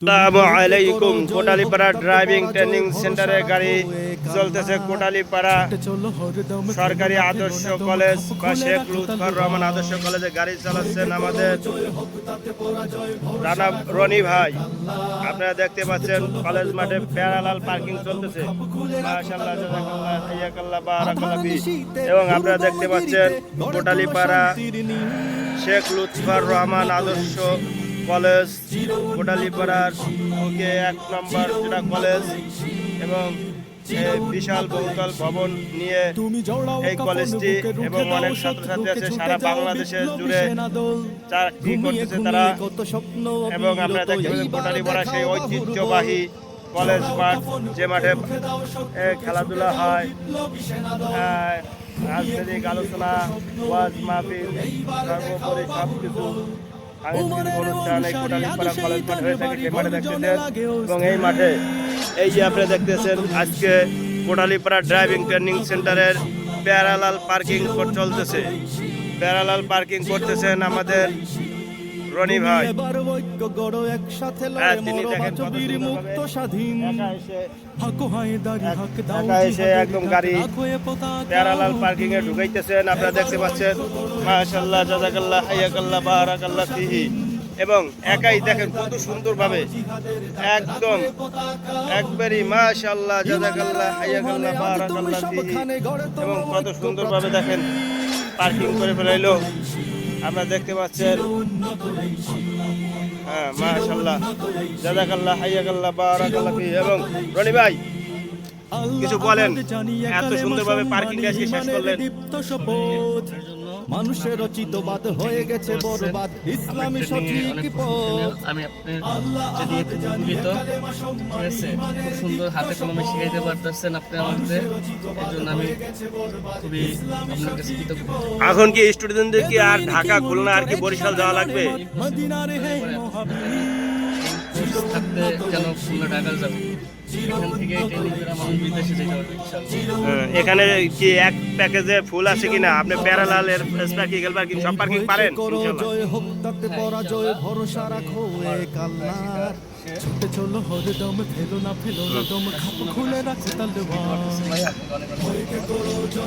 আসসালামু আলাইকুম। Kotalipara driving training সেন্টারে গাড়ি চলতেছে। কোটালীপাড়া সরকারি আদর্শ কলেজ বা শেখ লুৎফর রহমান আদর্শ কলেজে গাড়ি চালাচ্ছেন আমাদের রানা রনি ভাই। আপনারা দেখতে পাচ্ছেন কলেজ মাঠে প্যারালাল পার্কিং চলতেছে। মাশাআল্লাহ, জাযাকাল্লাহ, হাইয়াকাল্লাহ, বারাকাল্লাহ ফি। এবং আপনারা দেখতে পাচ্ছেন কোটালীপাড়া শেখ লুৎফর রহমান আদর্শ কলেজ, কোটালীপাড়ার ওকে 1 নম্বর যেটা কলেজ, এবং বিশাল বহুতল ভবন নিয়ে এই কলেজটি, এবং অনেক ছাত্রছাত্রী আছে সারা বাংলাদেশে জুড়ে চাকরি করতেছে তারা। এবং আপনারা দেখতে পাচ্ছেন কোটালীপাড়া সেই ঐতিহ্যবাহী কলেজ মাঠ, যে মাঠে খেলাধুলা হয়, রাজনৈতিক আলোচনা, ওয়াজ মাহফিল, সর্বোপরি সবকিছু সাংস্কৃতিক অনুষ্ঠান এই কোটালীপাড়া কলেজ মাঠে হয়ে থাকে। যে মাঠে দেখতেছেন, এবং এই মাঠে এই যে আপনি দেখতেছেন আজকে কোটালীপাড়া ড্রাইভিং ট্রেনিং সেন্টারের প্যারালাল পার্কিং চলতেছে। প্যারালাল পার্কিং করতেছেন আমাদের রনি ভাই। তিনি দেখেন এসে একদম গাড়ি প্যারালাল পার্কিং এ ঢুকাইতেছেন। আপনারা দেখতে পাচ্ছেন। মাশাআল্লাহ, জাযাকাল্লাহ, হাইয়াকাল্লাহ, বারাকাল্লাহ ফিহি। এবং একাই দেখেন কত সুন্দরভাবে একদম একবারই মাশাআল্লাহ, জাযাকাল্লাহ, হাইয়াকাল্লাহ, বারাকাল্লাহ ফিহি। এবং কত সুন্দরভাবে দেখেন পার্কিং করে ফেলাইলো। আপনারা দেখতে পাচ্ছেন। হ্যাঁ, মাশাআল্লাহ, জাযাকাল্লাহ, হাইয়াকাল্লাহ, বারাকাল্লাহ ফিহি। এবং রনি ভাই কিছু বলেন, এত সুন্দরভাবে পার্কিং আজকে শেষ করলেন। মানুষের রচিতবাদ হয়ে গেছে বরবাদ, ইসলামী সঠিক পথ। আমি আপনার যদি একটু উপকৃত, ঠিক আছে, খুব সুন্দর হাতে কলমে শিখাইতে পারতেছেন আপনি আমাদের, এই জন্য আমি খুবই আপনার কাছে কৃতজ্ঞ। এখন কি স্টুডেন্টদের কি আর ঢাকা, খুলনা আর কি বরিশাল যাওয়া লাগবে? থাকতে কেন খুলনা ঢাকা যাবে, এখান থেকে ট্রেনিং করে মানুষ বিদেশে যেতে পারবে ইনশাআল্লাহ। এখানে কি এক প্যাকেজে ফুল আছে কিনা? আপনি প্যারালাল এর পার্কিং, এল পার্কিং সব পার্কিং পারেন ইনশাআল্লাহ। জয় হোক তাতে পরাজয়, ভরসা রাখো এক আল্লাহর। ছুটে চলো হরদম, ফেলো না দম, খাপ খুলে রাখো তলোয়ার।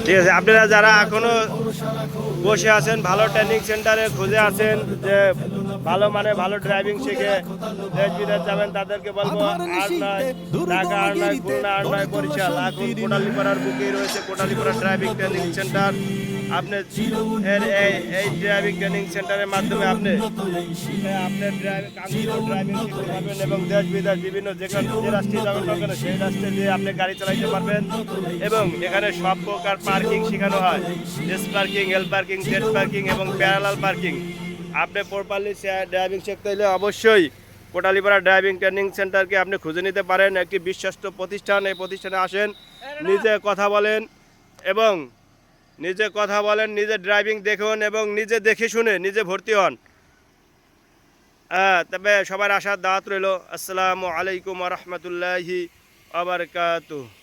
ঠিক আছে, আপনারা যারা এখনো বসে আছেন, ভালো ট্রেনিং সেন্টারে খুঁজে আছেন যে ভালো মানে ভালো ড্রাইভিং শিখে দেশ বিদেশ যাবেন, তাদেরকে বলবো আর নয় ঢাকা, আর নয় খুলনা, আর নয় বরিশাল, এখন কোটালীপাড়ার বুকেই রয়েছে কোটালীপাড়া ড্রাইভিং ট্রেনিং সেন্টার। আপনি এই ড্রাইভিং ট্রেনিং সেন্টারের মাধ্যমে আপনি আপনার ড্রাইভিং শিখতে পারবেন, এবং দেশ বিদেশ বিভিন্ন যে রাষ্ট্রে যাবেন না কেন সেই রাষ্ট্রে দিয়ে আপনি গাড়ি চালাইতে পারবেন। এবং এখানে সব প্রকার পার্কিং শেখানো হয়, এস পার্কিং, এল পার্কিং, জেড পার্কিং এবং প্যারালাল পার্কিং। আপনি প্রপারলি ড্রাইভিং শিখতে হলে অবশ্যই কোটালীপাড়া ড্রাইভিং ট্রেনিং সেন্টারকে আপনি খুঁজে নিতে পারেন। একটি বিশ্বস্ত প্রতিষ্ঠান। এই প্রতিষ্ঠানে আসেন, নিজে কথা বলেন, এবং নিজে ড্রাইভিং দেখুন, এবং নিজে দেখে শুনে নিজে ভর্তি হন। তবে সবার আসার দাওয়াত রইল। আসসালামু আলাইকুম ওয়া রাহমাতুল্লাহি ওয়া বারাকাতুহু।